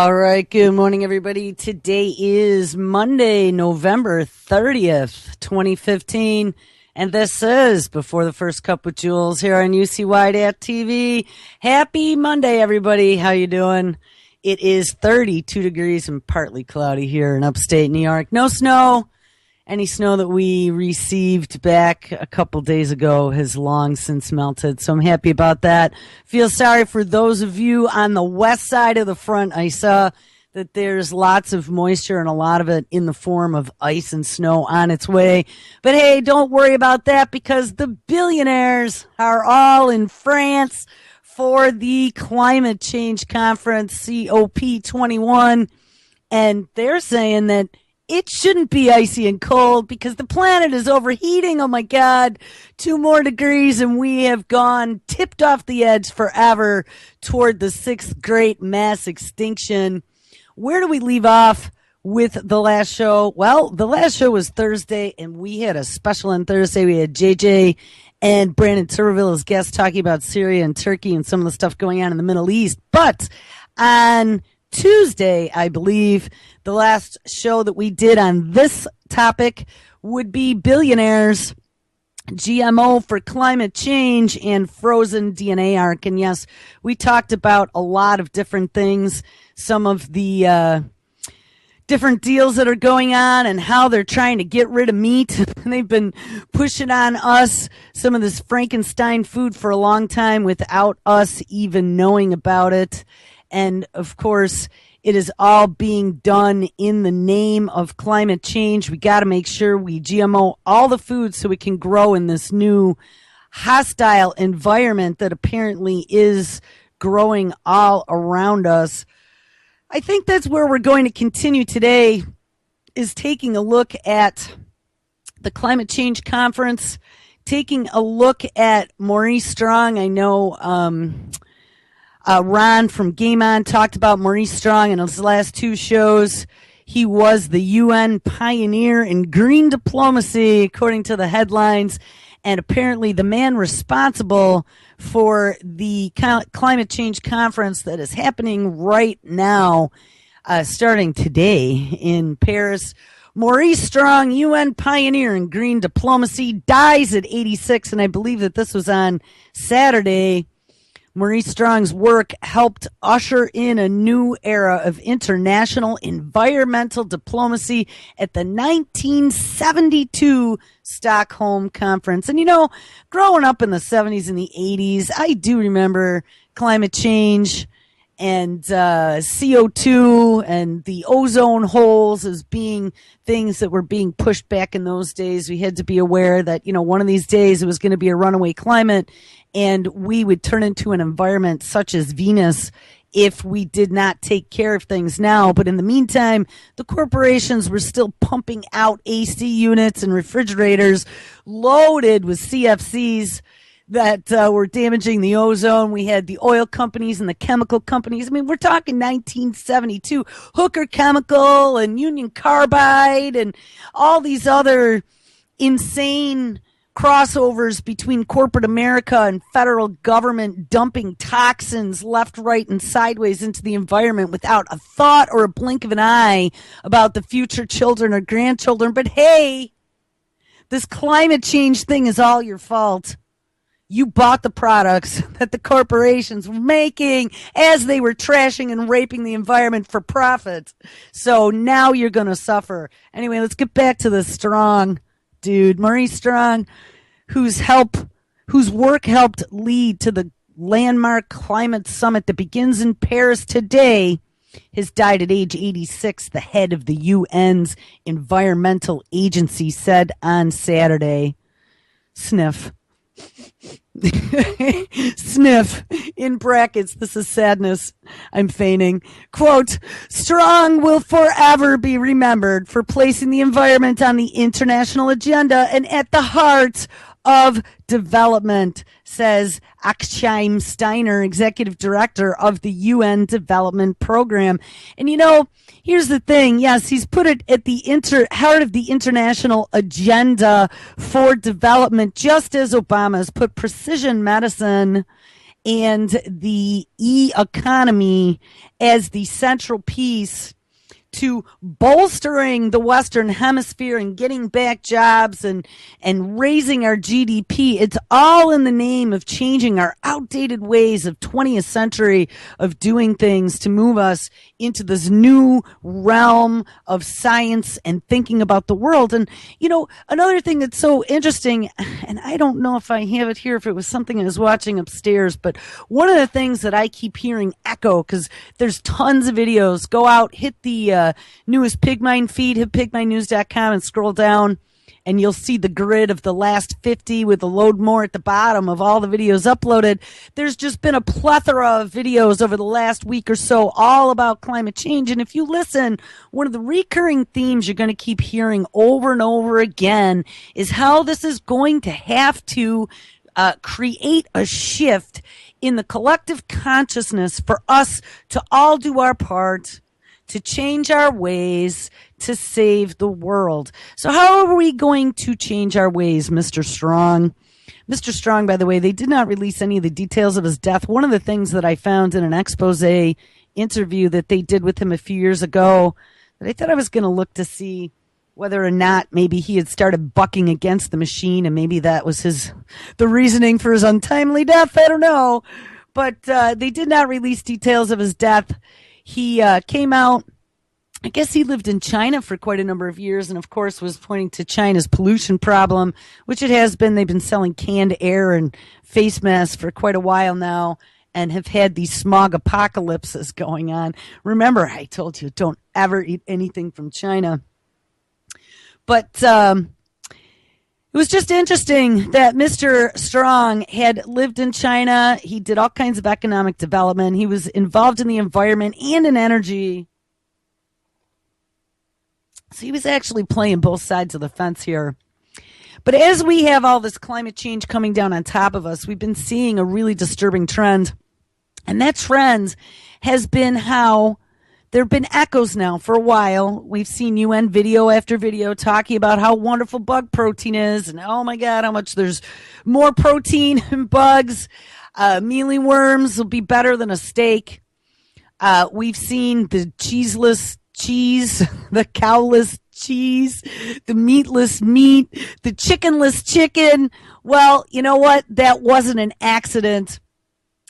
All right, good morning, everybody. Today is Monday, November 30th, 2015, and this is Before the First Cup with Jules here on UCY.TV. Happy Monday, everybody. How you doing? It is 32 degrees and partly cloudy here in upstate New York. No snow. Any snow that we received back a couple days ago has long since melted, so I'm happy about that. Feel sorry for those of you on the west side of the front. I saw that there's lots of moisture and a lot of it in the form of ice and snow on its way. But hey, don't worry about that because the billionaires are all in France for the climate change conference, COP21, and they're saying that it shouldn't be icy and cold because the planet is overheating. Oh my God, 2 more degrees and we have tipped off the edge forever toward the 6th great mass extinction. Where do we leave off with the last show? Well, the last show was Thursday and we had a special on Thursday. We had JJ and Brandon Turberville as guests talking about Syria and Turkey and some of the stuff going on in the Middle East. But on Tuesday, I believe, the last show that we did on this topic would be billionaires, GMO for climate change, and frozen DNA arc. And yes, we talked about a lot of different things, some of the different deals that are going on and how they're trying to get rid of meat. They've been pushing on us some of this Frankenstein food for a long time without us even knowing about it. And of course, it is all being done in the name of climate change. We got to make sure we GMO all the food so we can grow in this new hostile environment that apparently is growing all around us. I think that's where we're going to continue today, is taking a look at the climate change conference, taking a look at Maurice Strong. I know Ron from Game On talked about Maurice Strong in his last 2 shows. He was the UN pioneer in green diplomacy, according to the headlines, and apparently the man responsible for the climate change conference that is happening right now, starting today in Paris. Maurice Strong, UN pioneer in green diplomacy, dies at 86, and I believe that this was on Saturday. Maurice Strong's work helped usher in a new era of international environmental diplomacy at the 1972 Stockholm Conference. And, you know, growing up in the 70s and the 80s, I do remember climate change and CO2 and the ozone holes as being things that were being pushed back in those days. We had to be aware that, you know, one of these days it was going to be a runaway climate and we would turn into an environment such as Venus if we did not take care of things now. But in the meantime, the corporations were still pumping out AC units and refrigerators loaded with CFCs that were damaging the ozone. We had the oil companies and the chemical companies. I mean, we're talking 1972, Hooker Chemical and Union Carbide and all these other insane crossovers between corporate America and federal government dumping toxins left, right, and sideways into the environment without a thought or a blink of an eye about the future children or grandchildren. But hey, this climate change thing is all your fault. You bought the products that the corporations were making as they were trashing and raping the environment for profit. So now you're going to suffer. Anyway, let's get back to the Strong dude, Maurice Strong, whose work helped lead to the landmark climate summit that begins in Paris today, has died at age 86, the head of the UN's environmental agency said on Saturday. Sniff. Sniff. In brackets, this is sadness. I'm feigning. Quote, Strong will forever be remembered for placing the environment on the international agenda and at the heart of development, says Achim Steiner, executive director of the UN Development Program. And you know, here's the thing. Yes, he's put it at the heart of the international agenda for development, just as Obama's put precision medicine and the economy as the central piece to bolstering the Western Hemisphere and getting back jobs and raising our GDP. It's all in the name of changing our outdated ways of 20th century of doing things to move us into this new realm of science and thinking about the world. And, you know, another thing that's so interesting, and I don't know if I have it here, if it was something I was watching upstairs, but one of the things that I keep hearing echo, because there's tons of videos, go out, hit the newest Pigmine feed, hit pigminenews.com and scroll down, and you'll see the grid of the last 50 with a load more at the bottom of all the videos uploaded. There's just been a plethora of videos over the last week or so all about climate change. And if you listen, one of the recurring themes you're going to keep hearing over and over again is how this is going to have to create a shift in the collective consciousness for us to all do our part to change our ways to save the world. So how are we going to change our ways, Mr. Strong? Mr. Strong, by the way, they did not release any of the details of his death. One of the things that I found in an expose interview that they did with him a few years ago that I thought I was going to look to see whether or not maybe he had started bucking against the machine and maybe that was the reasoning for his untimely death. I don't know. But they did not release details of his death. He came out, I guess he lived in China for quite a number of years and, of course, was pointing to China's pollution problem, which it has been. They've been selling canned air and face masks for quite a while now and have had these smog apocalypses going on. Remember, I told you, don't ever eat anything from China. But it was just interesting that Mr. Strong had lived in China. He did all kinds of economic development. He was involved in the environment and in energy. So he was actually playing both sides of the fence here. But as we have all this climate change coming down on top of us, we've been seeing a really disturbing trend. And that trend has been how there have been echoes now for a while. We've seen UN video after video talking about how wonderful bug protein is and oh my God, how much there's more protein in bugs. Mealy worms will be better than a steak. We've seen the cheeseless cheese, the cowless cheese, the meatless meat, the chickenless chicken. Well, you know what? That wasn't an accident.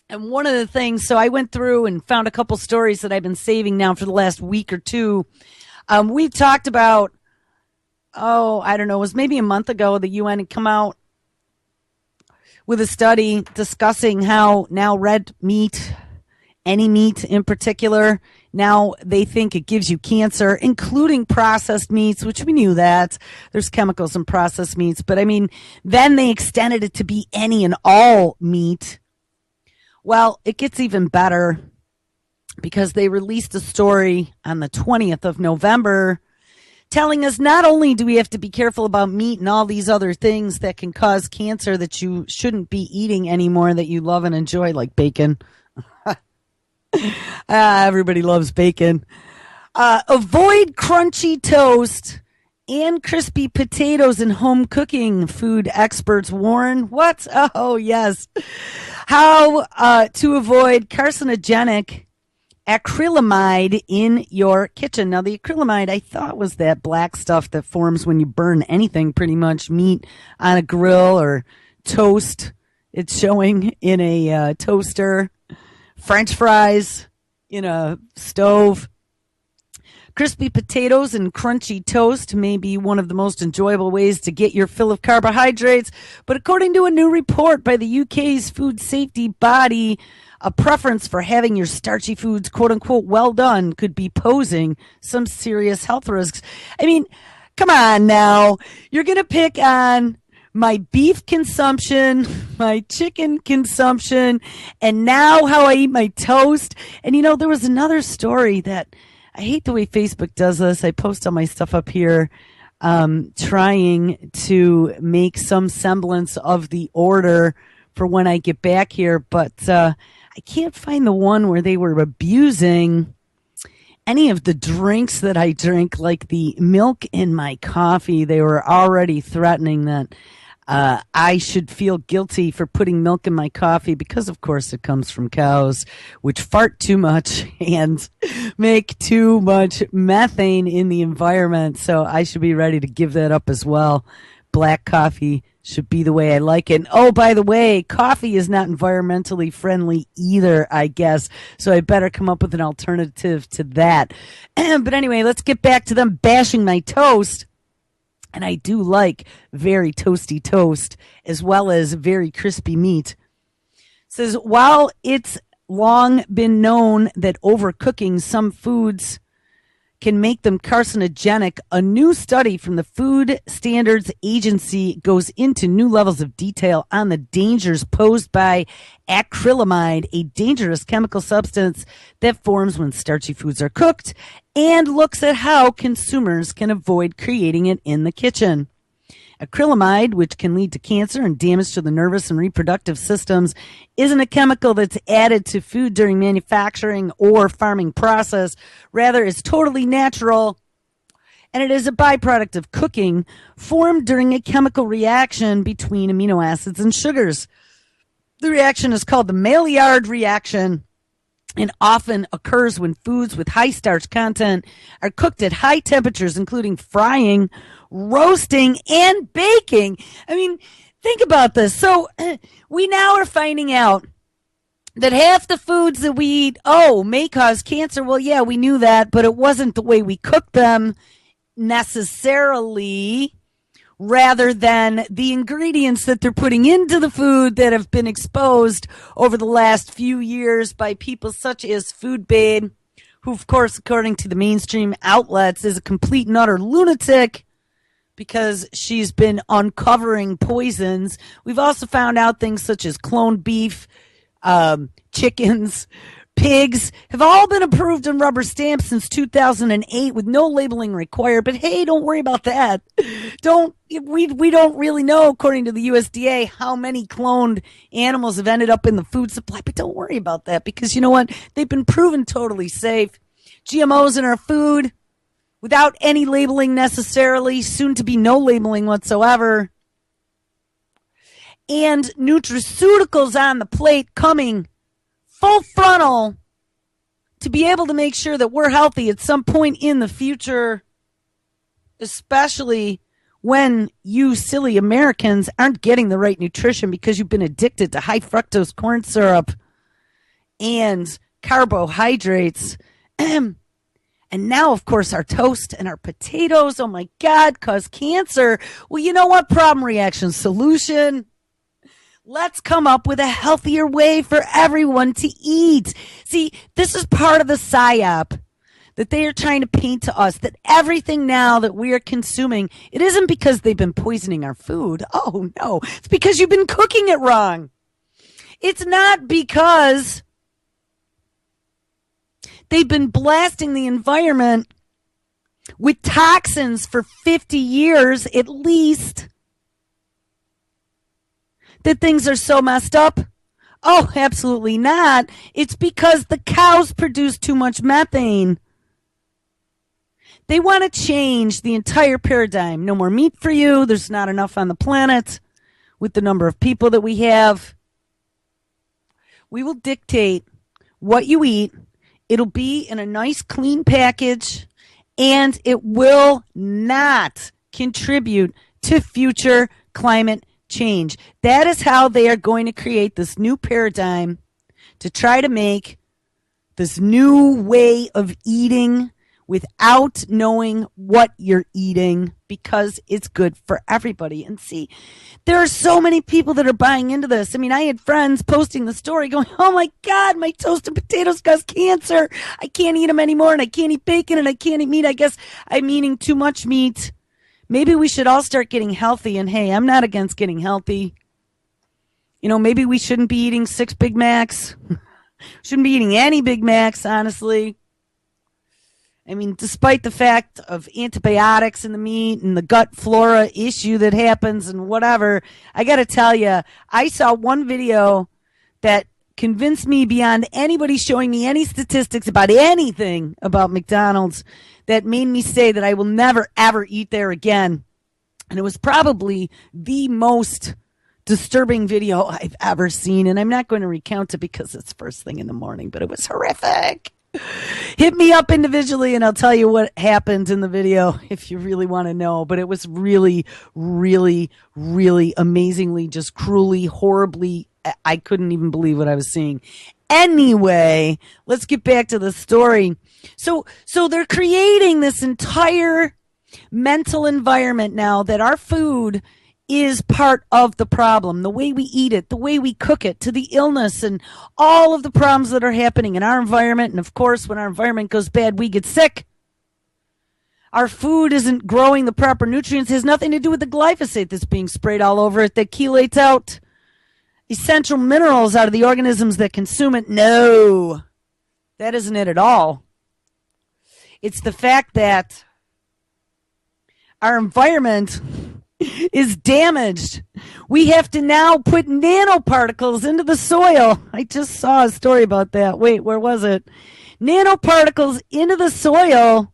And one of the things, so I went through and found a couple stories that I've been saving now for the last week or two. We talked about, I don't know, it was maybe a month ago, the UN had come out with a study discussing how now red meat, any meat in particular, now they think it gives you cancer, including processed meats, which we knew that. There's chemicals in processed meats. But I mean, then they extended it to be any and all meat. Well, it gets even better because they released a story on the 20th of November telling us not only do we have to be careful about meat and all these other things that can cause cancer that you shouldn't be eating anymore that you love and enjoy, like bacon. Everybody loves bacon. Avoid crunchy toast and crispy potatoes in home cooking, food experts warn. What? Oh, yes. How to avoid carcinogenic acrylamide in your kitchen. Now, the acrylamide, I thought, was that black stuff that forms when you burn anything, pretty much, meat on a grill or toast. It's showing in a toaster. French fries in a stove. Crispy potatoes and crunchy toast may be one of the most enjoyable ways to get your fill of carbohydrates. But according to a new report by the UK's food safety body, a preference for having your starchy foods, quote unquote, well done could be posing some serious health risks. I mean, come on now. You're going to pick on my beef consumption, my chicken consumption, and now how I eat my toast. And, you know, there was another story that I hate the way Facebook does this. I post all my stuff up here, trying to make some semblance of the order for when I get back here. But I can't find the one where they were abusing any of the drinks that I drink, like the milk in my coffee. They were already threatening that I should feel guilty for putting milk in my coffee because, of course, it comes from cows, which fart too much and make too much methane in the environment. So I should be ready to give that up as well. Black coffee should be the way I like it. And, oh, by the way, coffee is not environmentally friendly either, I guess. So I better come up with an alternative to that. But anyway, let's get back to them bashing my toast. And I do like very toasty toast as well as very crispy meat. It says, while it's long been known that overcooking some foods can make them carcinogenic, a new study from the Food Standards Agency goes into new levels of detail on the dangers posed by acrylamide, a dangerous chemical substance that forms when starchy foods are cooked, and looks at how consumers can avoid creating it in the kitchen. Acrylamide, which can lead to cancer and damage to the nervous and reproductive systems, isn't a chemical that's added to food during manufacturing or farming process. Rather, it's totally natural, and it is a byproduct of cooking formed during a chemical reaction between amino acids and sugars. The reaction is called the Maillard reaction and often occurs when foods with high starch content are cooked at high temperatures, including frying, roasting, and baking. I mean, think about this. So we now are finding out that half the foods that we eat, may cause cancer. Well, yeah, we knew that, but it wasn't the way we cooked them necessarily, rather than the ingredients that they're putting into the food that have been exposed over the last few years by people such as Food Babe, who, of course, according to the mainstream outlets, is a complete and utter lunatic because she's been uncovering poisons. We've also found out things such as cloned beef, chickens, pigs have all been approved on rubber stamps since 2008 with no labeling required. But hey, don't worry about that. We don't really know, according to the USDA, how many cloned animals have ended up in the food supply. But don't worry about that because you know what? They've been proven totally safe. GMOs in our food without any labeling necessarily, soon to be no labeling whatsoever. And nutraceuticals on the plate coming full frontal to be able to make sure that we're healthy at some point in the future, especially when you silly Americans aren't getting the right nutrition because you've been addicted to high fructose corn syrup and carbohydrates. And now, of course, our toast and our potatoes, oh my God, cause cancer. Well, you know what? Problem, reaction, solution. Let's come up with a healthier way for everyone to eat. See, this is part of the psyop that they are trying to paint to us, that everything now that we are consuming, it isn't because they've been poisoning our food. Oh, no. It's because you've been cooking it wrong. It's not because they've been blasting the environment with toxins for 50 years at least, that things are so messed up. Oh, absolutely not. It's because the cows produce too much methane. They want to change the entire paradigm. No more meat for you. There's not enough on the planet with the number of people that we have. We will dictate what you eat. It'll be in a nice, clean package, and it will not contribute to future climate change. That is how they are going to create this new paradigm to try to make this new way of eating without knowing what you're eating because it's good for everybody. And see, there are so many people that are buying into this. I mean, I had friends posting the story going, oh my God, my toasted potatoes cause cancer. I can't eat them anymore and I can't eat bacon and I can't eat meat. I guess I'm eating too much meat. Maybe we should all start getting healthy. And hey, I'm not against getting healthy. You know, maybe we shouldn't be eating 6 Big Macs. Shouldn't be eating any Big Macs, honestly. I mean, despite the fact of antibiotics in the meat and the gut flora issue that happens and whatever, I got to tell you, I saw one video that convinced me beyond anybody showing me any statistics about anything about McDonald's that made me say that I will never, ever eat there again. And it was probably the most disturbing video I've ever seen. And I'm not going to recount it because it's first thing in the morning, but it was horrific. Hit me up individually and I'll tell you what happened in the video if you really want to know. But it was really, really, really amazingly, just cruelly, horribly. I couldn't even believe what I was seeing. Anyway, let's get back to the story. So they're creating this entire mental environment now that our food is part of the problem. The way we eat it, the way we cook it, to the illness and all of the problems that are happening in our environment. And of course, when our environment goes bad, we get sick. Our food isn't growing the proper nutrients. It has nothing to do with the glyphosate that's being sprayed all over it that chelates out essential minerals out of the organisms that consume it. No, that isn't it at all. It's the fact that our environment is damaged. We have to now put nanoparticles into the soil. I just saw a story about that. Wait, where was it? Nanoparticles into the soil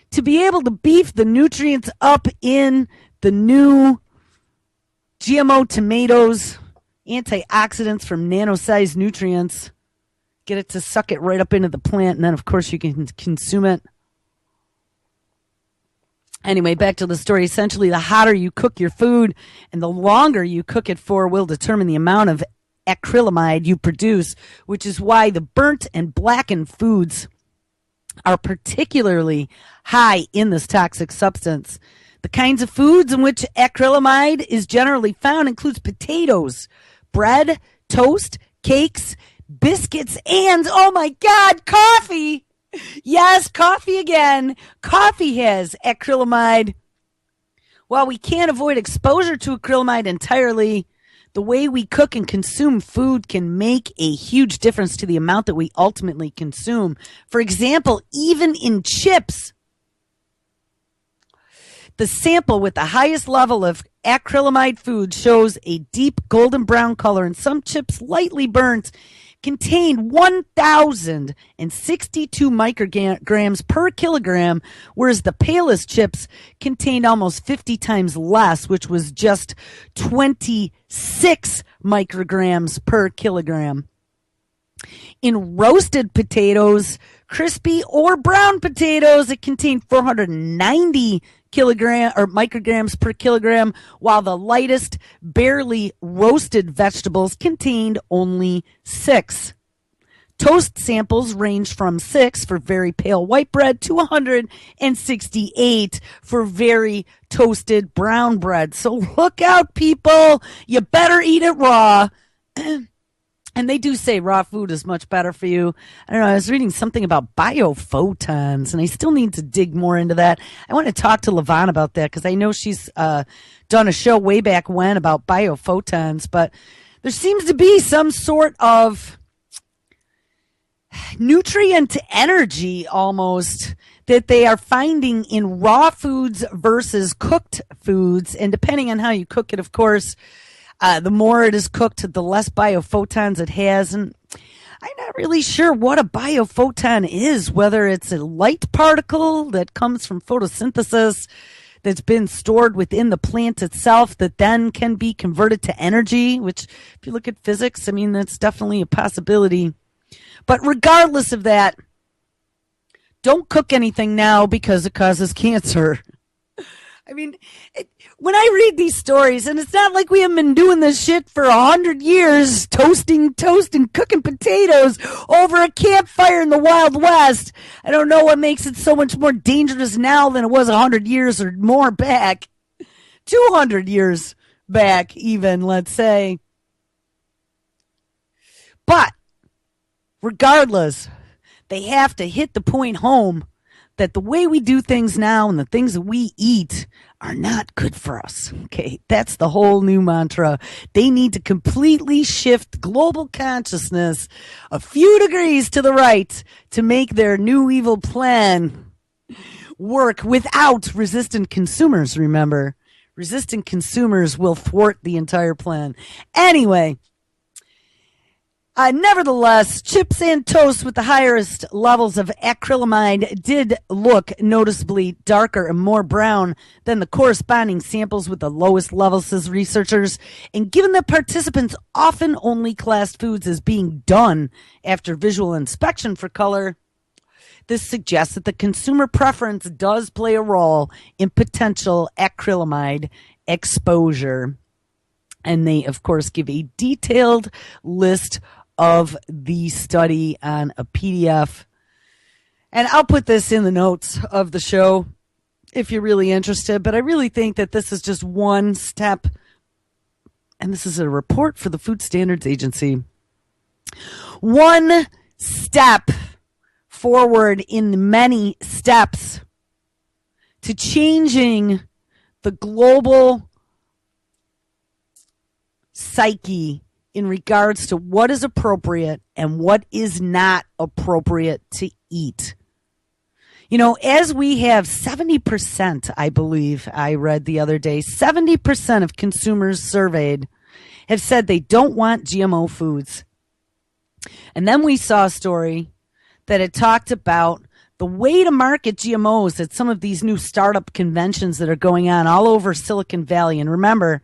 to be able to beef the nutrients up in the new GMO tomatoes, antioxidants from nano-sized nutrients. Get it to suck it right up into the plant, and then, of course, you can consume it. Anyway, back to the story. Essentially, the hotter you cook your food and the longer you cook it for will determine the amount of acrylamide you produce, which is why the burnt and blackened foods are particularly high in this toxic substance. The kinds of foods in which acrylamide is generally found includes potatoes, bread, toast, cakes, biscuits, and, oh my God, coffee. Yes, coffee again. Coffee has acrylamide. While we can't avoid exposure to acrylamide entirely, the way we cook and consume food can make a huge difference to the amount that we ultimately consume. For example, even in chips, the sample with the highest level of acrylamide food shows a deep golden brown color, and some chips lightly burnt contained 1,062 micrograms per kilogram, whereas the palest chips contained almost 50 times less, which was just 26 micrograms per kilogram. In roasted potatoes, crispy or brown potatoes, it contained 490 micrograms per kilogram, while the lightest, barely roasted vegetables contained only 6. Toast samples range from 6 for very pale white bread to 168 for very toasted brown bread. So look out, people. You better eat it raw. And they do say raw food is much better for you. I don't know. I was reading something about biophotons, and I still need to dig more into that. I want to talk to LaVon about that because I know she's done a show way back when about biophotons. But there seems to be some sort of nutrient energy almost that they are finding in raw foods versus cooked foods. And depending on how you cook it, of course, the more it is cooked, the less biophotons it has. And I'm not really sure what a biophoton is, whether it's a light particle that comes from photosynthesis that's been stored within the plant itself that then can be converted to energy, which if you look at physics, I mean, that's definitely a possibility. But regardless of that, don't cook anything now because it causes cancer. I mean, when I read these stories, and it's not like we haven't been doing this shit for 100 years, toasting toast and cooking potatoes over a campfire in the Wild West. I don't know what makes it so much more dangerous now than it was 100 years or more back. 200 years back, even, let's say. But regardless, they have to hit the point home that the way we do things now and the things that we eat are not good for us. Okay, that's the whole new mantra. They need to completely shift global consciousness a few degrees to the right to make their new evil plan work without resistant consumers, remember. Resistant consumers will thwart the entire plan. Anyway, Nevertheless, chips and toast with the highest levels of acrylamide did look noticeably darker and more brown than the corresponding samples with the lowest levels, says researchers. And given that participants often only classed foods as being done after visual inspection for color, this suggests that the consumer preference does play a role in potential acrylamide exposure. And they, of course, give a detailed list of the study on a PDF. And I'll put this in the notes of the show if you're really interested. But I really think that this is just one step. And this is a report for the Food Standards Agency. One step forward in many steps to changing the global psyche in regards to what is appropriate and what is not appropriate to eat. You know, as we have 70%, I believe I read the other day, 70% of consumers surveyed have said they don't want GMO foods. And then we saw a story that it talked about the way to market GMOs at some of these new startup conventions that are going on all over Silicon Valley. And remember,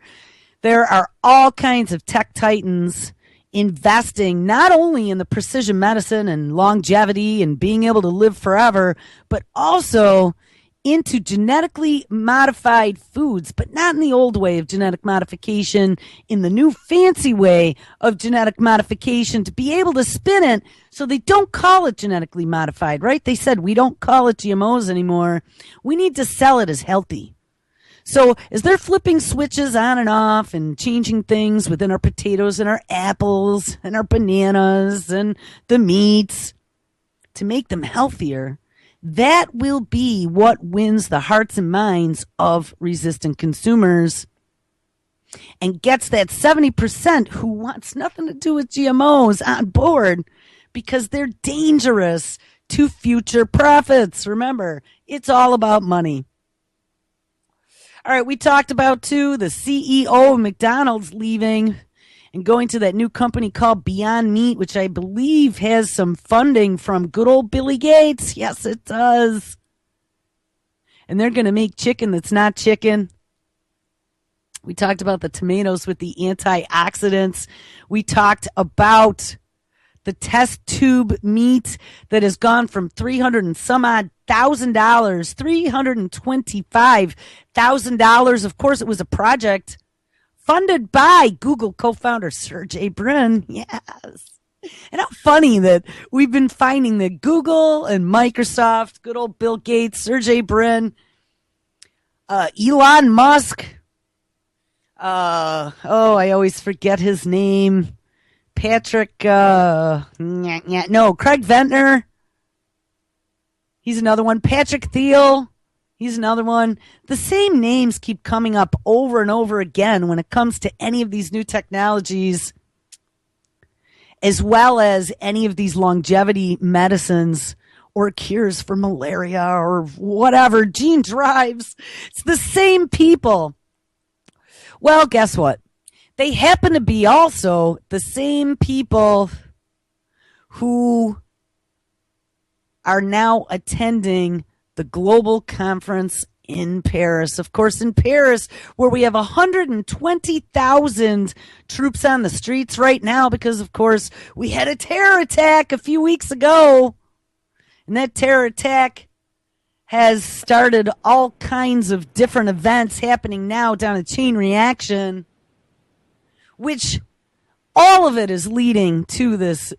there are all kinds of tech titans investing not only in the precision medicine and longevity and being able to live forever, but also into genetically modified foods, but not in the old way of genetic modification, in the new fancy way of genetic modification to be able to spin it so they don't call it genetically modified, right? They said, we don't call it GMOs anymore. We need to sell it as healthy. So as they're flipping switches on and off and changing things within our potatoes and our apples and our bananas and the meats to make them healthier, that will be what wins the hearts and minds of resistant consumers and gets that 70% who wants nothing to do with GMOs on board because they're dangerous to future profits. Remember, it's all about money. All right, we talked about, too, the CEO of McDonald's leaving and going to that new company called Beyond Meat, which I believe has some funding from good old Billy Gates. Yes, it does. And they're going to make chicken that's not chicken. We talked about the tomatoes with the antioxidants. We talked about the test tube meat that has gone from $300 and some odd $325,000. Of course, it was a project funded by Google co-founder Sergey Brin. Yes. And how funny that we've been finding that Google and Microsoft, good old Bill Gates, Sergey Brin, Elon Musk, I always forget his name. Craig Ventnor. He's another one. Patrick Thiel. He's another one. The same names keep coming up over and over again when it comes to any of these new technologies, as well as any of these longevity medicines or cures for malaria or whatever, gene drives. It's the same people. Well, guess what? They happen to be also the same people who are now attending the global conference in Paris. Of course, in Paris, where we have 120,000 troops on the streets right now because, of course, we had a terror attack a few weeks ago. And that terror attack has started all kinds of different events happening now down a chain reaction, which all of it is leading to this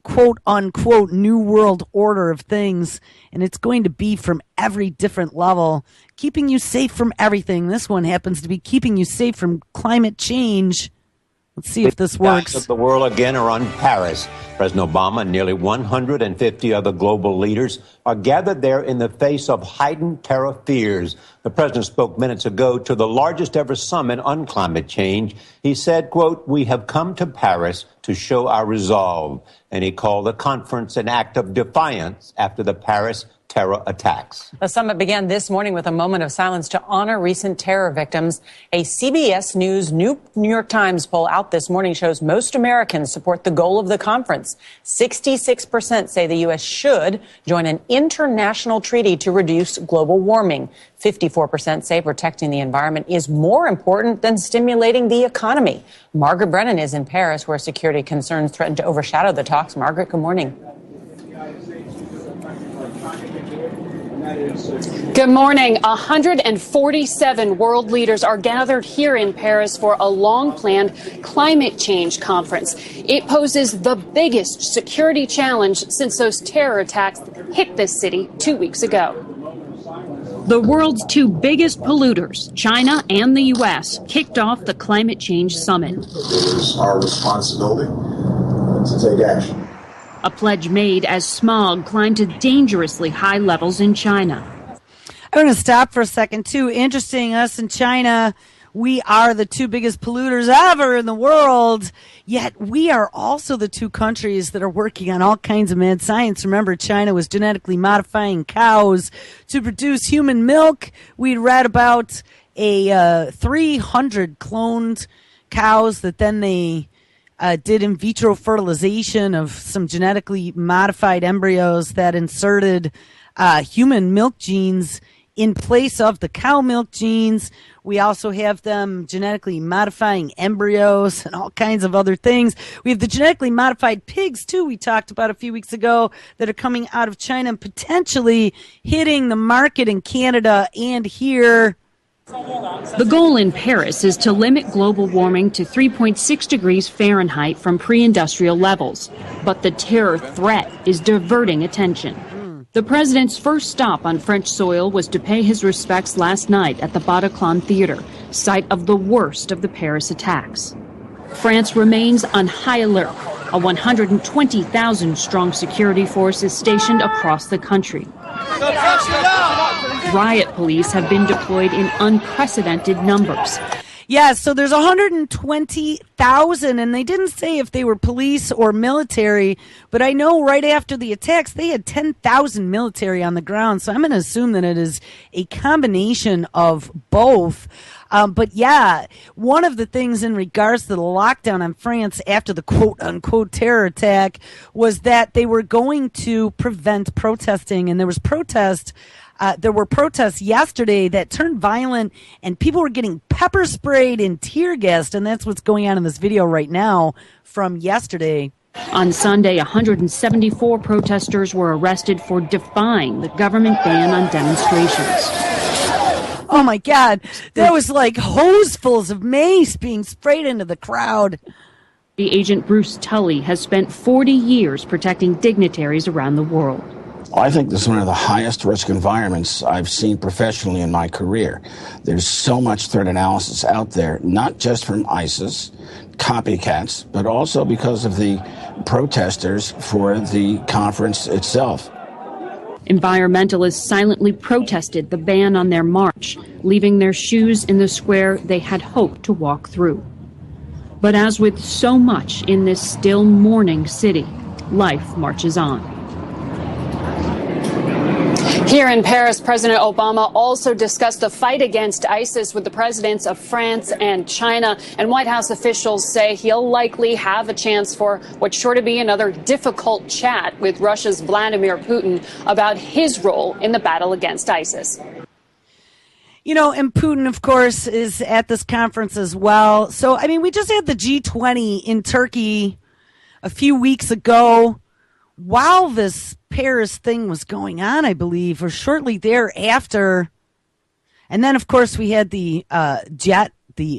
quote unquote new world order of things, and it's going to be from every different level, keeping you safe from everything. This one happens to be keeping you safe from climate change. Let's see if this works. The world again are on Paris. President Obama and nearly 150 other global leaders are gathered there in the face of heightened terror fears. The president spoke minutes ago to the largest ever summit on climate change. He said, quote, "We have come to Paris to show our resolve." And he called the conference an act of defiance after the Paris terror attacks. The summit began this morning with a moment of silence to honor recent terror victims. A CBS News New York Times poll out this morning shows most Americans support the goal of the conference. 66% say the U.S. should join an international treaty to reduce global warming. 54% say protecting the environment is more important than stimulating the economy. Margaret Brennan is in Paris, where security concerns threaten to overshadow the talks. Margaret, good morning. Good morning. 147 world leaders are gathered here in Paris for a long-planned climate change conference. It poses the biggest security challenge since those terror attacks hit this city 2 weeks ago. The world's two biggest polluters, China and the U.S., kicked off the climate change summit. It is our responsibility to take action. A pledge made as smog climbed to dangerously high levels in China. I want to stop for a second, too. Interesting, us in China, we are the two biggest polluters ever in the world, yet we are also the two countries that are working on all kinds of mad science. Remember, China was genetically modifying cows to produce human milk. We read about 300 cloned cows that then they did in vitro fertilization of some genetically modified embryos that inserted human milk genes in place of the cow milk genes. We also have them genetically modifying embryos and all kinds of other things. We have the genetically modified pigs, too, we talked about a few weeks ago, that are coming out of China and potentially hitting the market in Canada and here. The goal in Paris is to limit global warming to 3.6 degrees Fahrenheit from pre-industrial levels. But the terror threat is diverting attention. The president's first stop on French soil was to pay his respects last night at the Bataclan Theater, site of the worst of the Paris attacks. France remains on high alert. A 120,000-strong security force is stationed across the country. Riot police have been deployed in unprecedented numbers. Yeah, so there's 120,000, and they didn't say if they were police or military, but I know right after the attacks, they had 10,000 military on the ground, so I'm going to assume that it is a combination of both. But yeah, one of the things in regards to the lockdown in France after the quote-unquote terror attack was that they were going to prevent protesting, and there were protests yesterday that turned violent, and people were getting pepper sprayed and tear gassed, and that's what's going on in this video right now from yesterday. On Sunday, 174 protesters were arrested for defying the government ban on demonstrations. Oh my God, there was like hosefuls of mace being sprayed into the crowd. The agent Bruce Tully has spent 40 years protecting dignitaries around the world. I think this is one of the highest risk environments I've seen professionally in my career. There's so much threat analysis out there, not just from ISIS, copycats, but also because of the protesters for the conference itself. Environmentalists silently protested the ban on their march, leaving their shoes in the square they had hoped to walk through. But as with so much in this still mourning city, life marches on. Here in Paris, President Obama also discussed the fight against ISIS with the presidents of France and China. And White House officials say he'll likely have a chance for what's sure to be another difficult chat with Russia's Vladimir Putin about his role in the battle against ISIS. You know, and Putin, of course, is at this conference as well. So, I mean, we just had the G20 in Turkey a few weeks ago. While this Paris thing was going on, I believe, or shortly thereafter. And then, of course, we had the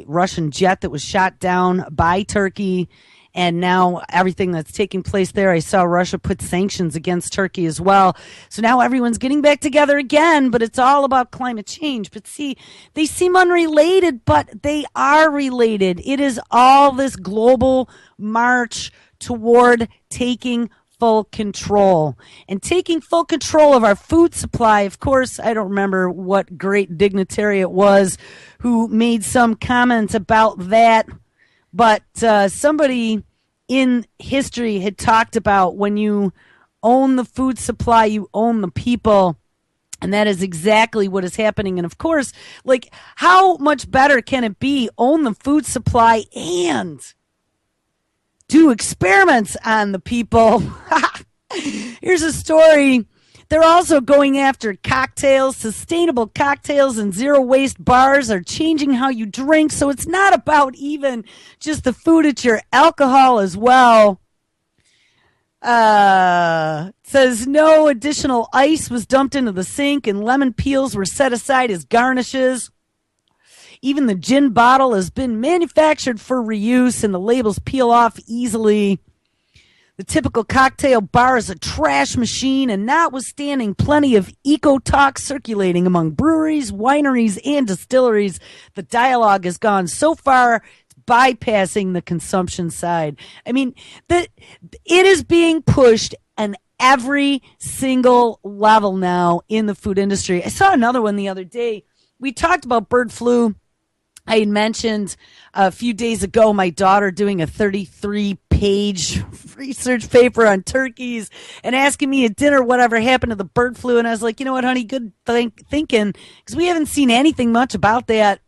Russian jet that was shot down by Turkey. And now everything that's taking place there, I saw Russia put sanctions against Turkey as well. So now everyone's getting back together again, but it's all about climate change. But see, they seem unrelated, but they are related. It is all this global march toward taking full control and taking full control of our food supply. Of course, I don't remember what great dignitary it was who made some comments about that, but somebody in history had talked about when you own the food supply, you own the people. And that is exactly what is happening. And of course, like, how much better can it be? Own the food supply and do experiments on the people. Here's a story. They're also going after cocktails. Sustainable cocktails and zero waste bars are changing how you drink. So it's not about even just the food, it's your alcohol as well. Says no additional ice was dumped into the sink and lemon peels were set aside as garnishes. Even the gin bottle has been manufactured for reuse and the labels peel off easily. The typical cocktail bar is a trash machine, and notwithstanding plenty of eco-talk circulating among breweries, wineries, and distilleries, the dialogue has gone so far bypassing the consumption side. I mean, it is being pushed on every single level now in the food industry. I saw another one the other day. We talked about bird flu. I had mentioned a few days ago my daughter doing a 33-page research paper on turkeys and asking me at dinner whatever happened to the bird flu. And I was like, you know what, honey, good thinking, because we haven't seen anything much about that.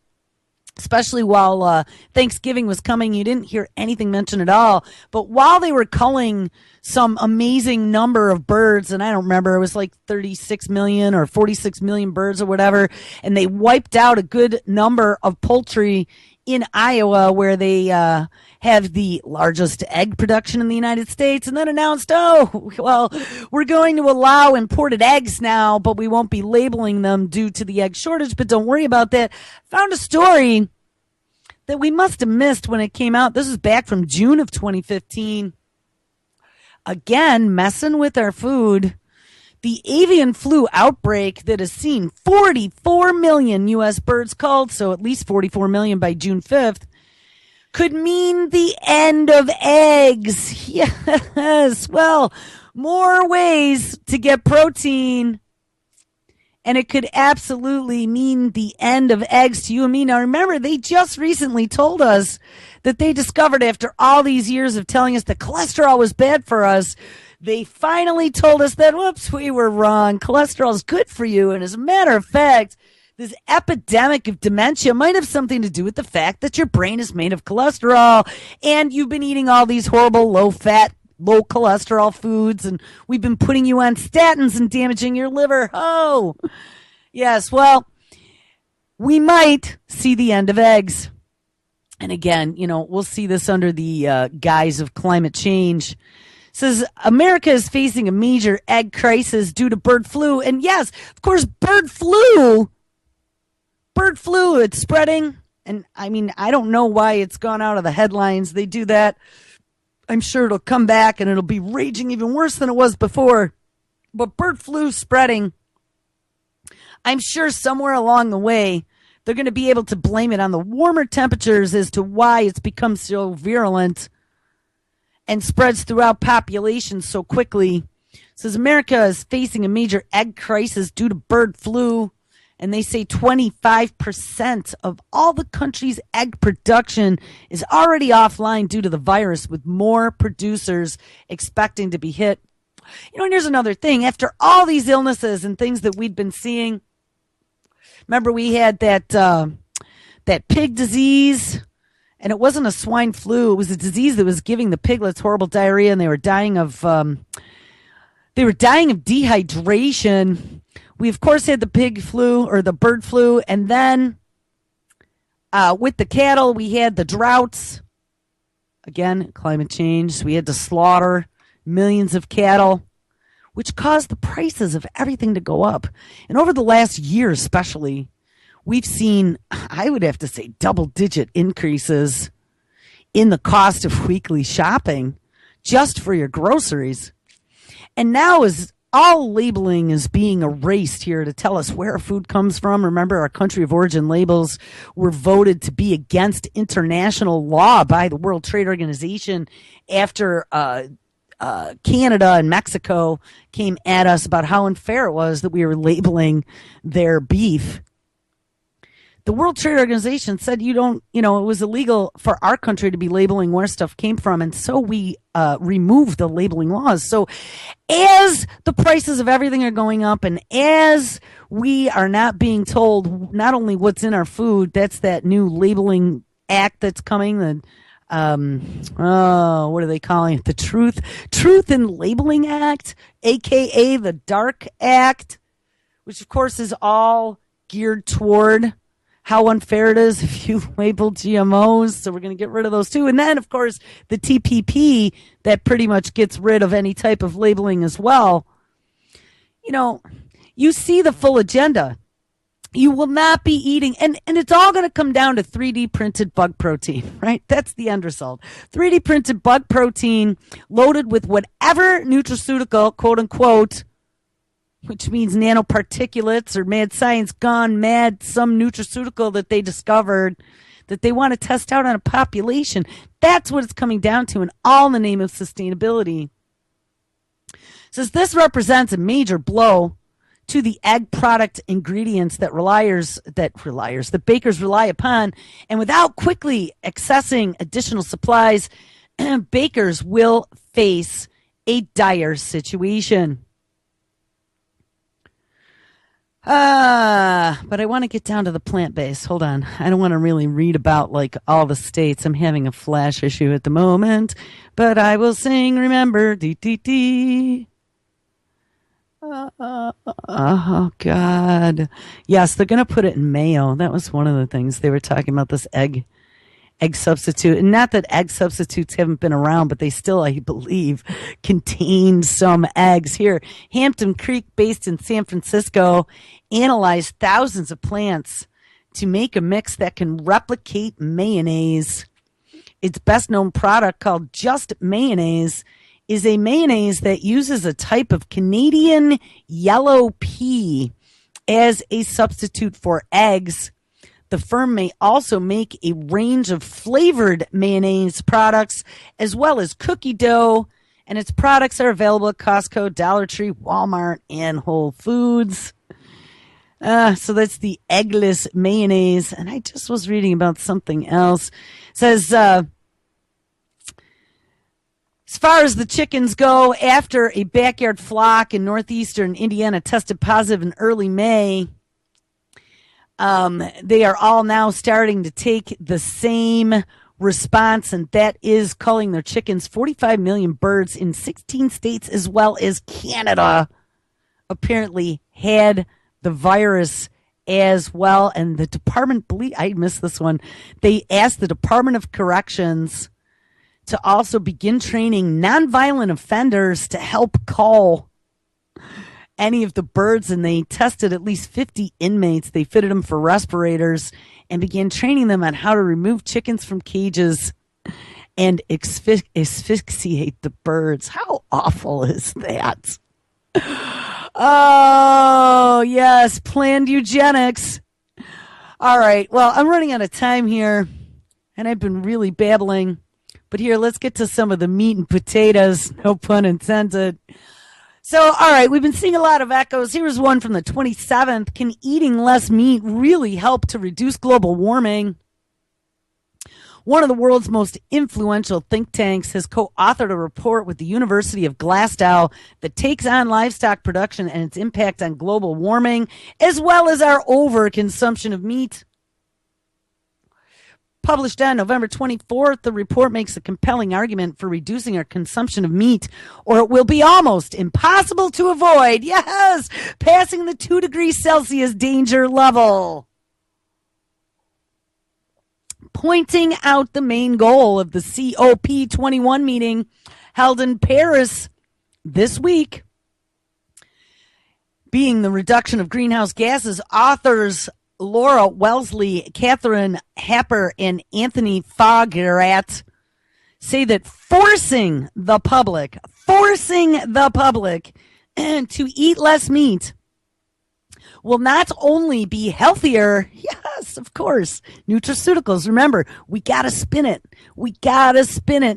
Especially while Thanksgiving was coming, you didn't hear anything mentioned at all. But while they were culling some amazing number of birds, and I don't remember, it was like 36 million or 46 million birds or whatever, and they wiped out a good number of poultry in Iowa, where they have the largest egg production in the United States, and then announced, oh, well, we're going to allow imported eggs now, but we won't be labeling them due to the egg shortage, but don't worry about that. Found a story that we must have missed when it came out. This is back from June of 2015. Again, messing with our food. The avian flu outbreak that has seen 44 million U.S. birds culled, so at least 44 million by June 5th, could mean the end of eggs. Yes, well, more ways to get protein, and it could absolutely mean the end of eggs to you and me. Now, remember, they just recently told us that they discovered, after all these years of telling us that cholesterol was bad for us, they finally told us that, whoops, we were wrong. Cholesterol is good for you. And as a matter of fact, this epidemic of dementia might have something to do with the fact that your brain is made of cholesterol and you've been eating all these horrible low-fat, low cholesterol foods, and we've been putting you on statins and damaging your liver. Oh, yes, well, we might see the end of eggs. And again, you know, we'll see this under the guise of climate change. Says America is facing a major egg crisis due to bird flu. And yes, of course, bird flu, it's spreading. And I mean, I don't know why it's gone out of the headlines. They do that. I'm sure it'll come back and it'll be raging even worse than it was before. But bird flu spreading, I'm sure somewhere along the way, they're going to be able to blame it on the warmer temperatures as to why it's become so virulent and spreads throughout populations so quickly. It says America is facing a major egg crisis due to bird flu, and they say 25% of all the country's egg production is already offline due to the virus, with more producers expecting to be hit. You know, and here's another thing. After all these illnesses and things that we'd been seeing, remember we had that pig disease. And it wasn't a swine flu. It was a disease that was giving the piglets horrible diarrhea, and they were dying of dehydration. We, of course, had the pig flu or the bird flu. And then with the cattle, we had the droughts. Again, climate change. We had to slaughter millions of cattle, which caused the prices of everything to go up. And over the last year especially, we've seen, I would have to say, double-digit increases in the cost of weekly shopping just for your groceries. And now as all labeling is being erased here to tell us where food comes from. Remember, our country of origin labels were voted to be against international law by the World Trade Organization after Canada and Mexico came at us about how unfair it was that we were labeling their beef. the World Trade Organization said it was illegal for our country to be labeling where stuff came from. And so we removed the labeling laws. So as the prices of everything are going up and as we are not being told not only what's in our food, that's that new labeling act that's coming, what are they calling it? The Truth in Labeling Act, aka the Dark Act, which of course is all geared toward how unfair it is if you label GMOs. So we're going to get rid of those too. And then, of course, the TPP that pretty much gets rid of any type of labeling as well. You see the full agenda. You will not be eating, and it's all going to come down to 3D printed bug protein, right? That's the end result. 3D printed bug protein loaded with whatever nutraceutical, quote unquote, which means nanoparticulates or mad science gone mad, some nutraceutical that they discovered that they want to test out on a population. That's what it's coming down to, and all in the name of sustainability. Says this represents a major blow to the egg product ingredients that bakers rely upon, and without quickly accessing additional supplies, bakers will face a dire situation. But I want to get down to the plant-based. Hold on. I don't want to really read about all the states. I'm having a flash issue at the moment, but I will sing, remember, dee, dee, dee. Oh, God. Yes, they're going to put it in mayo. That was one of the things they were talking about, this egg substitute. And not that egg substitutes haven't been around, but they still, I believe, contain some eggs. Here, Hampton Creek, based in San Francisco, analyzed thousands of plants to make a mix that can replicate mayonnaise. Its best-known product, called Just Mayonnaise, is a mayonnaise that uses a type of Canadian yellow pea as a substitute for eggs. The firm may also make a range of flavored mayonnaise products as well as cookie dough, and its products are available at Costco, Dollar Tree, Walmart, and Whole Foods. So that's the eggless mayonnaise. And I just was reading about something else. It says, as far as the chickens go, after a backyard flock in northeastern Indiana tested positive in early May, they are all now starting to take the same response, and that is culling their chickens. 45 million birds in 16 states as well as Canada apparently had the virus as well. And the department, I missed this one, they asked the Department of Corrections to also begin training nonviolent offenders to help cull any of the birds, and they tested at least 50 inmates. They fitted them for respirators and began training them on how to remove chickens from cages and asphyxiate the birds. How awful is that? Oh, yes, planned eugenics. All right, well, I'm running out of time here, and I've been really babbling. But here, let's get to some of the meat and potatoes, no pun intended. So, all right, we've been seeing a lot of echoes. Here's one from the 27th. Can eating less meat really help to reduce global warming? One of the world's most influential think tanks has co-authored a report with the University of Glasgow that takes on livestock production and its impact on global warming, as well as our overconsumption of meat. Published on November 24th, the report makes a compelling argument for reducing our consumption of meat, or it will be almost impossible to avoid, yes, passing the 2 degrees Celsius danger level. Pointing out the main goal of the COP21 meeting held in Paris this week, being the reduction of greenhouse gases, authors Laura Wellesley, Catherine Happer, and Anthony Foggerat say that forcing the public to eat less meat will not only be healthier, yes, of course, nutraceuticals. Remember, we got to spin it.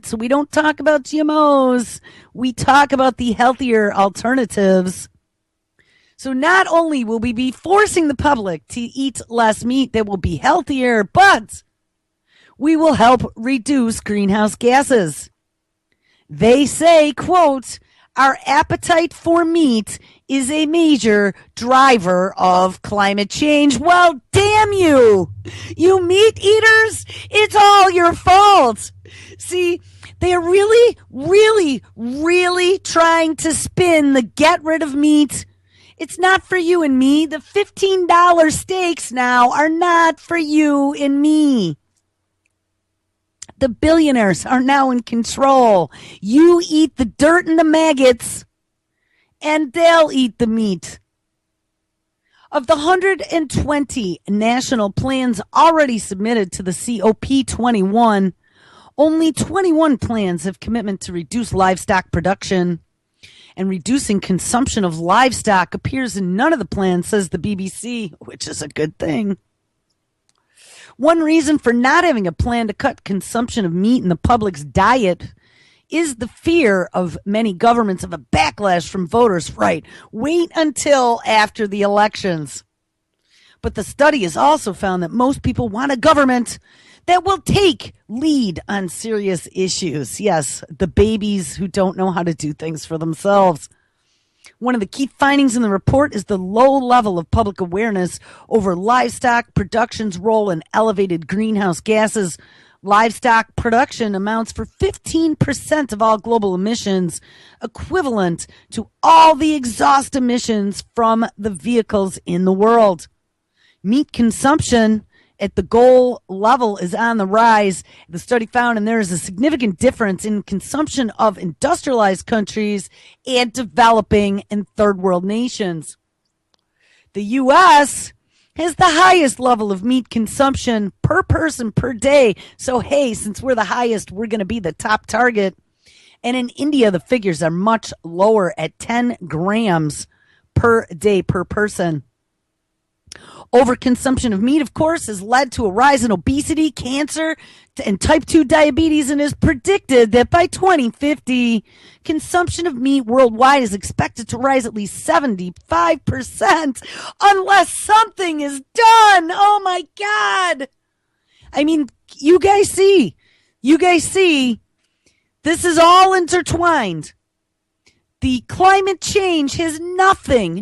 So we don't talk about GMOs. We talk about the healthier alternatives. So not only will we be forcing the public to eat less meat that will be healthier, but we will help reduce greenhouse gases. They say, quote, our appetite for meat is a major driver of climate change. Well, damn you, you meat eaters, it's all your fault. See, they are really, really, really trying to spin the get rid of meat. It's not for you and me. The $15 steaks now are not for you and me. The billionaires are now in control. You eat the dirt and the maggots, and they'll eat the meat. Of the 120 national plans already submitted to the COP21, only 21 plans have commitment to reduce livestock production. And reducing consumption of livestock appears in none of the plans, says the BBC, which is a good thing. One reason for not having a plan to cut consumption of meat in the public's diet is the fear of many governments of a backlash from voters. Right. Wait until after the elections. But the study has also found that most people want a government that will take lead on serious issues. Yes, the babies who don't know how to do things for themselves. One of the key findings in the report is the low level of public awareness over livestock production's role in elevated greenhouse gases. Livestock production amounts for 15% of all global emissions, equivalent to all the exhaust emissions from the vehicles in the world. Meat consumption at the goal level is on the rise. The study found, and there is a significant difference in consumption of industrialized countries and developing and third world nations. The U.S. has the highest level of meat consumption per person per day. So, hey, since we're the highest, we're going to be the top target. And in India, the figures are much lower at 10 grams per day per person. Overconsumption of meat, of course, has led to a rise in obesity, cancer, and type 2 diabetes, and is predicted that by 2050, consumption of meat worldwide is expected to rise at least 75% unless something is done. Oh my God. I mean, you guys see, this is all intertwined. The climate change has nothing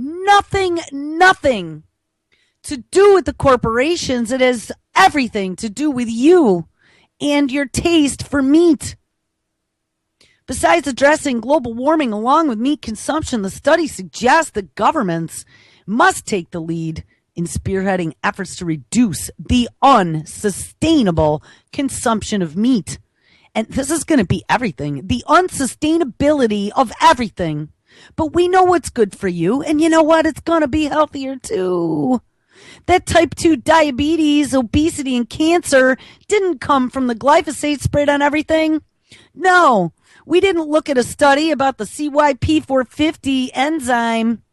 to do with the corporations. It has everything to do with you and your taste for meat. Besides addressing global warming along with meat consumption, the study suggests that governments must take the lead in spearheading efforts to reduce the unsustainable consumption of meat. And this is going to be everything, the unsustainability of everything. But we know what's good for you, and you know what? It's going to be healthier too. That type 2 diabetes, obesity, and cancer didn't come from the glyphosate sprayed on everything. No, we didn't look at a study about the CYP450 enzyme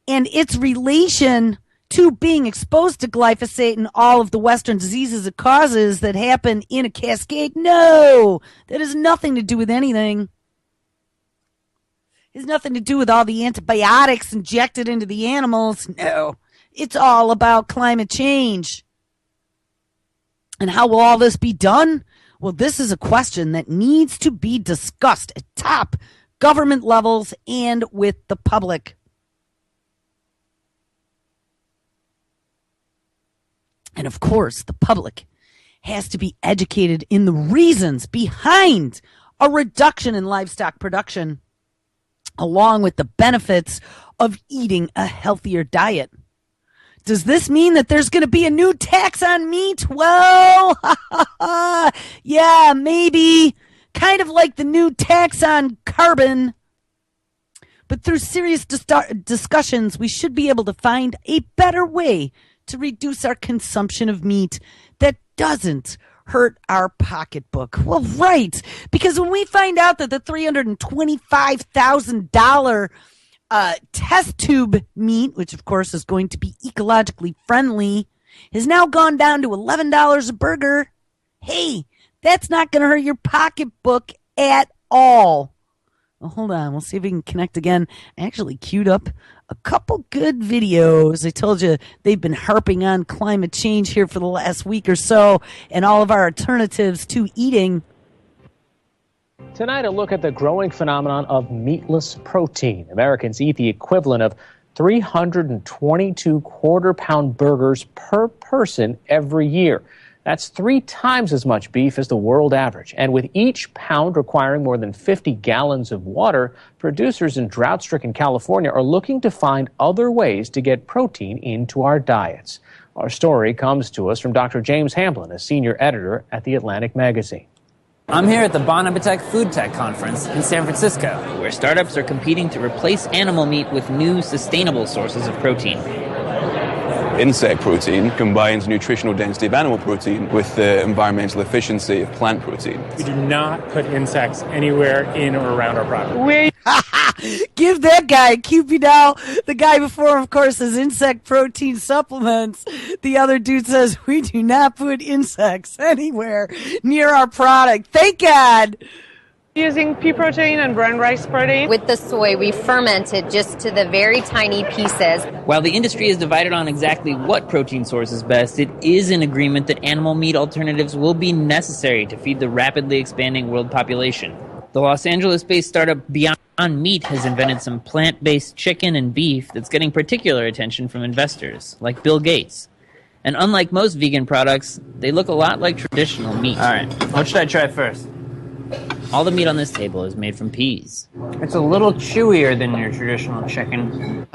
and its relation to being exposed to glyphosate and all of the Western diseases it causes that happen in a cascade. No, that has nothing to do with anything. It has nothing to do with all the antibiotics injected into the animals. No. It's all about climate change. And how will all this be done? Well, this is a question that needs to be discussed at top government levels and with the public. And of course, the public has to be educated in the reasons behind a reduction in livestock production, along with the benefits of eating a healthier diet. Does this mean that there's going to be a new tax on meat? Well, yeah, maybe. Kind of like the new tax on carbon. But through serious discussions, we should be able to find a better way to reduce our consumption of meat that doesn't hurt our pocketbook. Well, right. Because when we find out that the $325,000 test tube meat, which of course is going to be ecologically friendly, has now gone down to $11 a burger. Hey, that's not going to hurt your pocketbook at all. Well, hold on. We'll see if we can connect again. I actually queued up a couple good videos. I told you they've been harping on climate change here for the last week or so and all of our alternatives to eating. Tonight, a look at the growing phenomenon of meatless protein. Americans eat the equivalent of 322 quarter-pound burgers per person every year. That's 3 times as much beef as the world average. And with each pound requiring more than 50 gallons of water, producers in drought-stricken California are looking to find other ways to get protein into our diets. Our story comes to us from Dr. James Hamblin, a senior editor at The Atlantic magazine. I'm here at the Bon Appetit Food Tech Conference in San Francisco, where startups are competing to replace animal meat with new, sustainable sources of protein. Insect protein combines nutritional density of animal protein with the environmental efficiency of plant protein. We do not put insects anywhere in or around our product. Give that guy a QP now. The guy before, of course, is insect protein supplements. The other dude says we do not put insects anywhere near our product. Thank God. Using pea protein and brown rice protein. With the soy, we ferment it just to the very tiny pieces. While the industry is divided on exactly what protein source is best, it is in agreement that animal meat alternatives will be necessary to feed the rapidly expanding world population. The Los Angeles-based startup Beyond Meat has invented some plant-based chicken and beef that's getting particular attention from investors, like Bill Gates. And unlike most vegan products, they look a lot like traditional meat. All right, what should I try first? All the meat on this table is made from peas. It's a little chewier than your traditional chicken.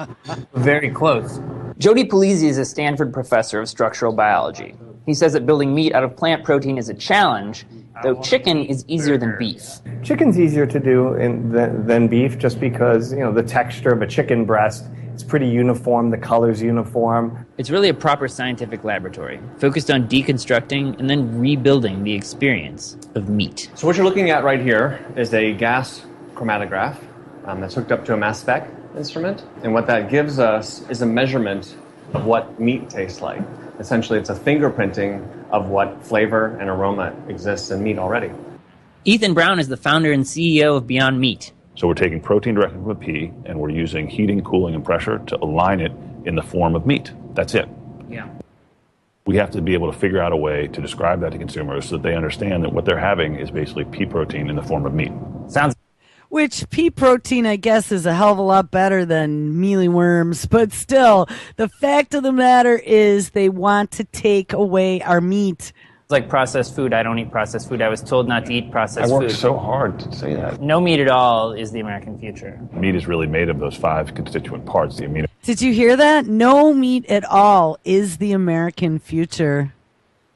Very close. Jody Polizzi is a Stanford professor of structural biology. He says that building meat out of plant protein is a challenge, though chicken is easier than beef. Chicken's easier to do than beef just because, the texture of a chicken breast, it's pretty uniform, the color's uniform. It's really a proper scientific laboratory, focused on deconstructing and then rebuilding the experience of meat. So what you're looking at right here is a gas chromatograph that's hooked up to a mass spec instrument. And what that gives us is a measurement of what meat tastes like. Essentially, it's a fingerprinting of what flavor and aroma exists in meat already. Ethan Brown is the founder and CEO of Beyond Meat. So we're taking protein directly from a pea, and we're using heating, cooling, and pressure to align it in the form of meat. That's it. Yeah. We have to be able to figure out a way to describe that to consumers so that they understand that what they're having is basically pea protein in the form of meat. Which pea protein, I guess, is a hell of a lot better than mealy worms. But still, the fact of the matter is they want to take away our meat. It's like processed food. I don't eat processed food. I was told not to eat processed food. I worked so hard to say that. No meat at all is the American future. Meat is really made of those 5 constituent parts. The amino. Did you hear that? No meat at all is the American future.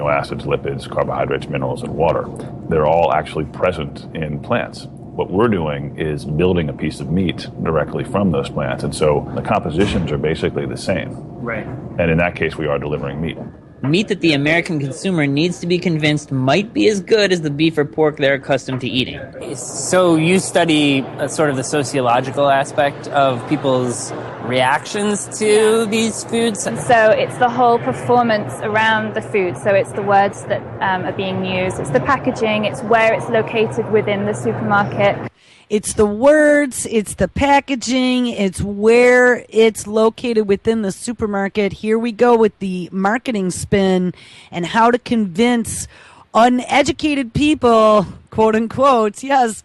Acids, lipids, carbohydrates, minerals, and water. They're all actually present in plants. What we're doing is building a piece of meat directly from those plants. And so the compositions are basically the same. Right. And in that case, we are delivering meat. Meat that the American consumer needs to be convinced might be as good as the beef or pork they're accustomed to eating. So you study sort of the sociological aspect of people's reactions to these foods? So it's the whole performance around the food. So it's the words that are being used, it's the packaging, it's where it's located within the supermarket. It's the words, it's the packaging, it's where it's located within the supermarket. Here we go with the marketing spin and how to convince uneducated people, quote unquote, yes,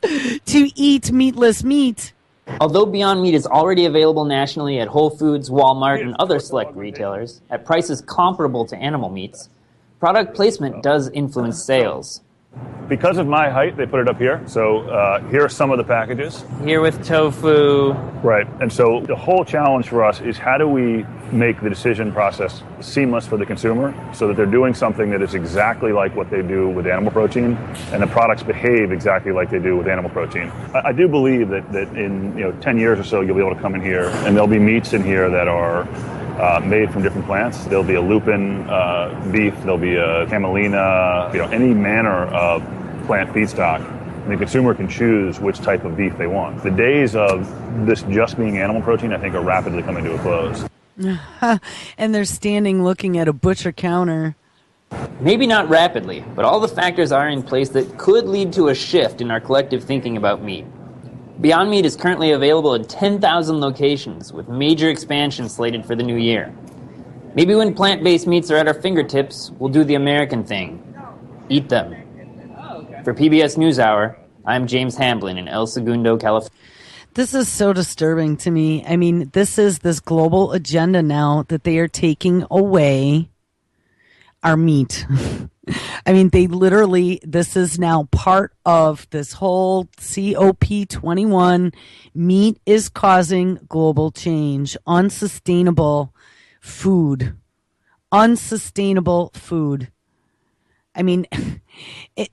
to eat meatless meat. Although Beyond Meat is already available nationally at Whole Foods, Walmart, and other select retailers at prices comparable to animal meats, product placement does influence sales. Because of my height, they put it up here. So here are some of the packages. Here with tofu. Right. And so the whole challenge for us is how do we make the decision process seamless for the consumer so that they're doing something that is exactly like what they do with animal protein and the products behave exactly like they do with animal protein. I do believe that in 10 years or so, you'll be able to come in here and there'll be meats in here that are made from different plants. There'll be a lupin beef, there'll be a camelina, any manner of plant feedstock. And the consumer can choose which type of beef they want. The days of this just being animal protein, I think, are rapidly coming to a close. And they're standing looking at a butcher counter. Maybe not rapidly, but all the factors are in place that could lead to a shift in our collective thinking about meat. Beyond Meat is currently available in 10,000 locations, with major expansion slated for the new year. Maybe when plant-based meats are at our fingertips, we'll do the American thing. Eat them. For PBS NewsHour, I'm James Hamblin in El Segundo, California. This is so disturbing to me. I mean, this is this global agenda now that they are taking away our meat. I mean, they literally, this is now part of this whole COP21. Meat is causing global change. Unsustainable food. Unsustainable food. I mean,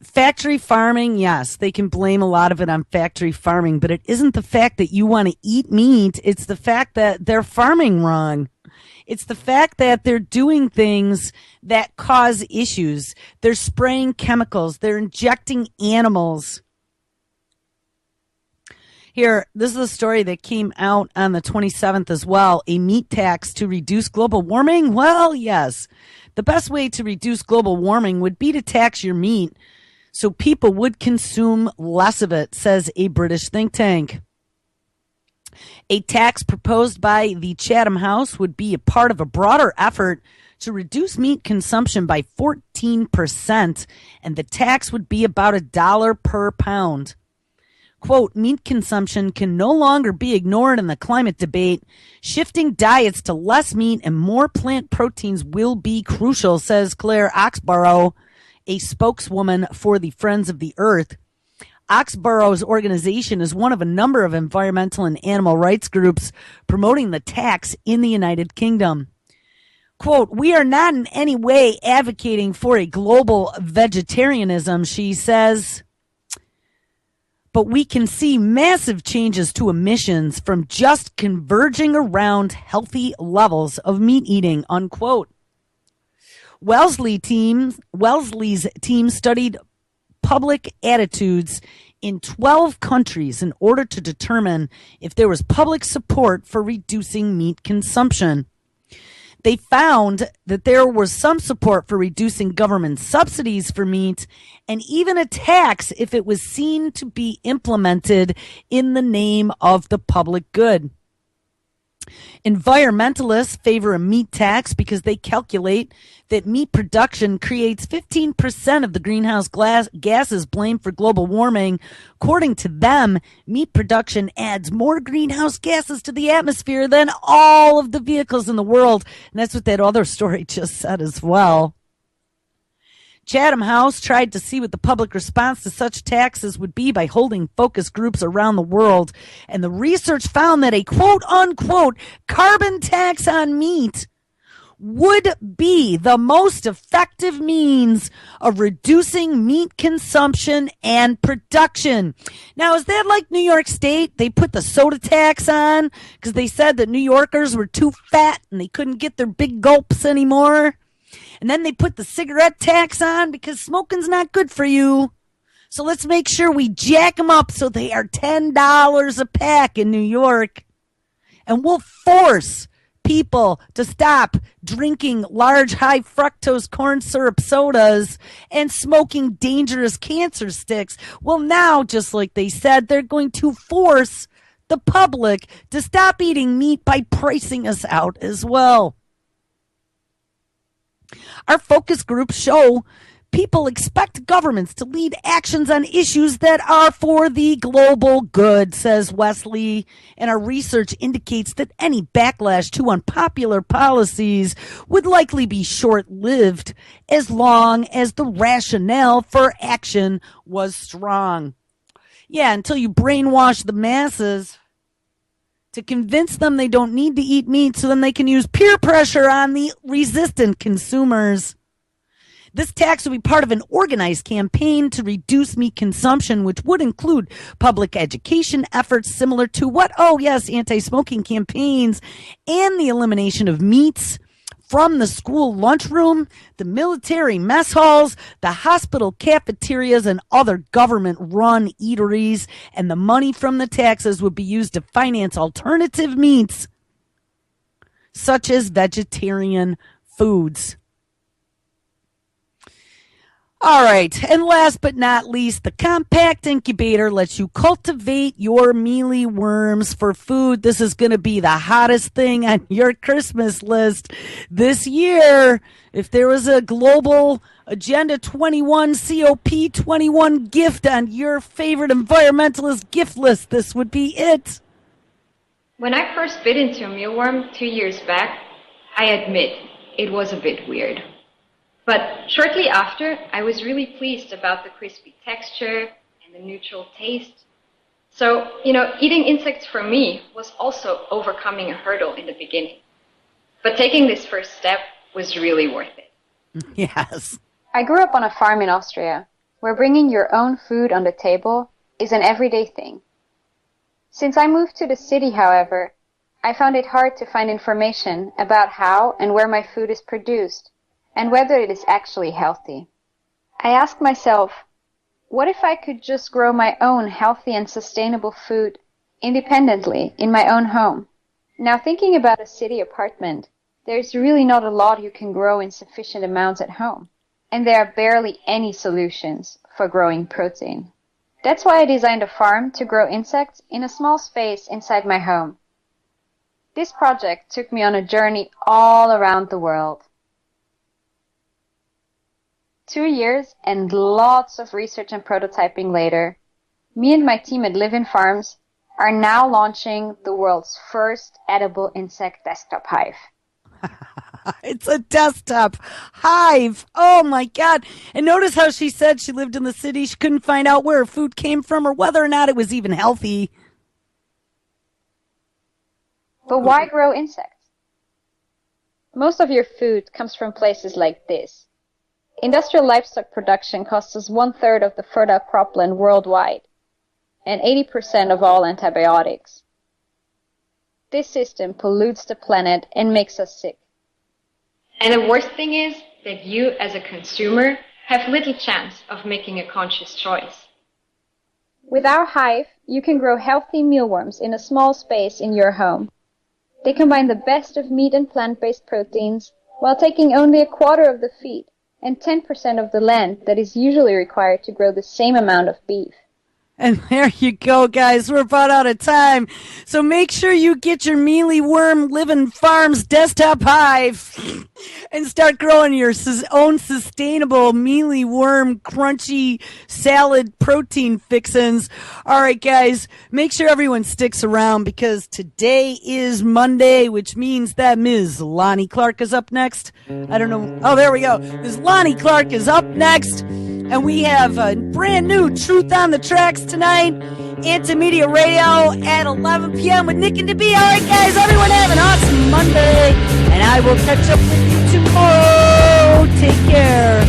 factory farming, yes, they can blame a lot of it on factory farming, but it isn't the fact that you want to eat meat. It's the fact that they're farming wrong. It's the fact that they're doing things that cause issues. They're spraying chemicals. They're injecting animals. Here, this is a story that came out on the 27th as well. A meat tax to reduce global warming? Well, yes. The best way to reduce global warming would be to tax your meat so people would consume less of it, says a British think tank. A tax proposed by the Chatham House would be a part of a broader effort to reduce meat consumption by 14%, and the tax would be about $1 per pound. Quote, meat consumption can no longer be ignored in the climate debate. Shifting diets to less meat and more plant proteins will be crucial, says Claire Oxborough, a spokeswoman for the Friends of the Earth. Oxborough's organization is one of a number of environmental and animal rights groups promoting the tax in the United Kingdom. Quote, we are not in any way advocating for a global vegetarianism, she says, but we can see massive changes to emissions from just converging around healthy levels of meat eating, unquote. Wellesley's team studied public attitudes in 12 countries in order to determine if there was public support for reducing meat consumption. They found that there was some support for reducing government subsidies for meat and even a tax if it was seen to be implemented in the name of the public good. Environmentalists favor a meat tax because they calculate that meat production creates 15% of the greenhouse gases blamed for global warming. According to them, meat production adds more greenhouse gases to the atmosphere than all of the vehicles in the world. And that's what that other story just said as well. Chatham House tried to see what the public response to such taxes would be by holding focus groups around the world. And the research found that a quote-unquote carbon tax on meat would be the most effective means of reducing meat consumption and production. Now, is that like New York State? They put the soda tax on because they said that New Yorkers were too fat and they couldn't get their big gulps anymore. And then they put the cigarette tax on because smoking's not good for you. So let's make sure we jack them up so they are $10 a pack in New York. And we'll force people to stop drinking large high fructose corn syrup sodas and smoking dangerous cancer sticks. Well, now, just like they said, they're going to force the public to stop eating meat by pricing us out as well. Our focus groups show people expect governments to lead actions on issues that are for the global good, says Wesley. And our research indicates that any backlash to unpopular policies would likely be short-lived as long as the rationale for action was strong. Yeah, until you brainwash the masses to convince them they don't need to eat meat so then they can use peer pressure on the resistant consumers. This tax will be part of an organized campaign to reduce meat consumption, which would include public education efforts similar to what, anti-smoking campaigns and the elimination of meats from the school lunchroom, the military mess halls, the hospital cafeterias, and other government-run eateries. And the money from the taxes would be used to finance alternative meats, such as vegetarian foods. All right. And last but not least, the compact incubator lets you cultivate your mealy worms for food. This is going to be the hottest thing on your Christmas list this year. If there was a global Agenda 21, COP21 gift on your favorite environmentalist gift list, this would be it. When I first bit into a mealworm 2 years back, I admit it was a bit weird. But shortly after, I was really pleased about the crispy texture and the neutral taste. So, eating insects for me was also overcoming a hurdle in the beginning. But taking this first step was really worth it. Yes. I grew up on a farm in Austria, where bringing your own food on the table is an everyday thing. Since I moved to the city, however, I found it hard to find information about how and where my food is produced, and whether it is actually healthy. I asked myself, what if I could just grow my own healthy and sustainable food independently in my own home? Now, thinking about a city apartment, there's really not a lot you can grow in sufficient amounts at home, and there are barely any solutions for growing protein. That's why I designed a farm to grow insects in a small space inside my home. This project took me on a journey all around the world. 2 years and lots of research and prototyping later, me and my team at Live in Farms are now launching the world's first edible insect desktop hive. It's a desktop hive. Oh, my God. And notice how she said she lived in the city. She couldn't find out where her food came from or whether or not it was even healthy. But why grow insects? Most of your food comes from places like this. Industrial livestock production costs us 1/3 of the fertile cropland worldwide, and 80% of all antibiotics. This system pollutes the planet and makes us sick. And the worst thing is that you, as a consumer, have little chance of making a conscious choice. With our hive, you can grow healthy mealworms in a small space in your home. They combine the best of meat and plant-based proteins while taking only 1/4 of the feed and 10% of the land that is usually required to grow the same amount of beef. And there you go, guys. We're about out of time. So make sure you get your mealy worm Living Farms desktop hive and start growing your own sustainable mealy worm crunchy salad protein fixins. All right, guys, make sure everyone sticks around because today is Monday, which means that Ms. Lonnie Clark is up next. I don't know. Oh, there we go. Ms. Lonnie Clark is up next. And we have a brand new Truth on the Tracks tonight. Antimedia Radio at 11 p.m. with Nick and DeB. All right, guys, everyone have an awesome Monday. And I will catch up with you tomorrow. Take care.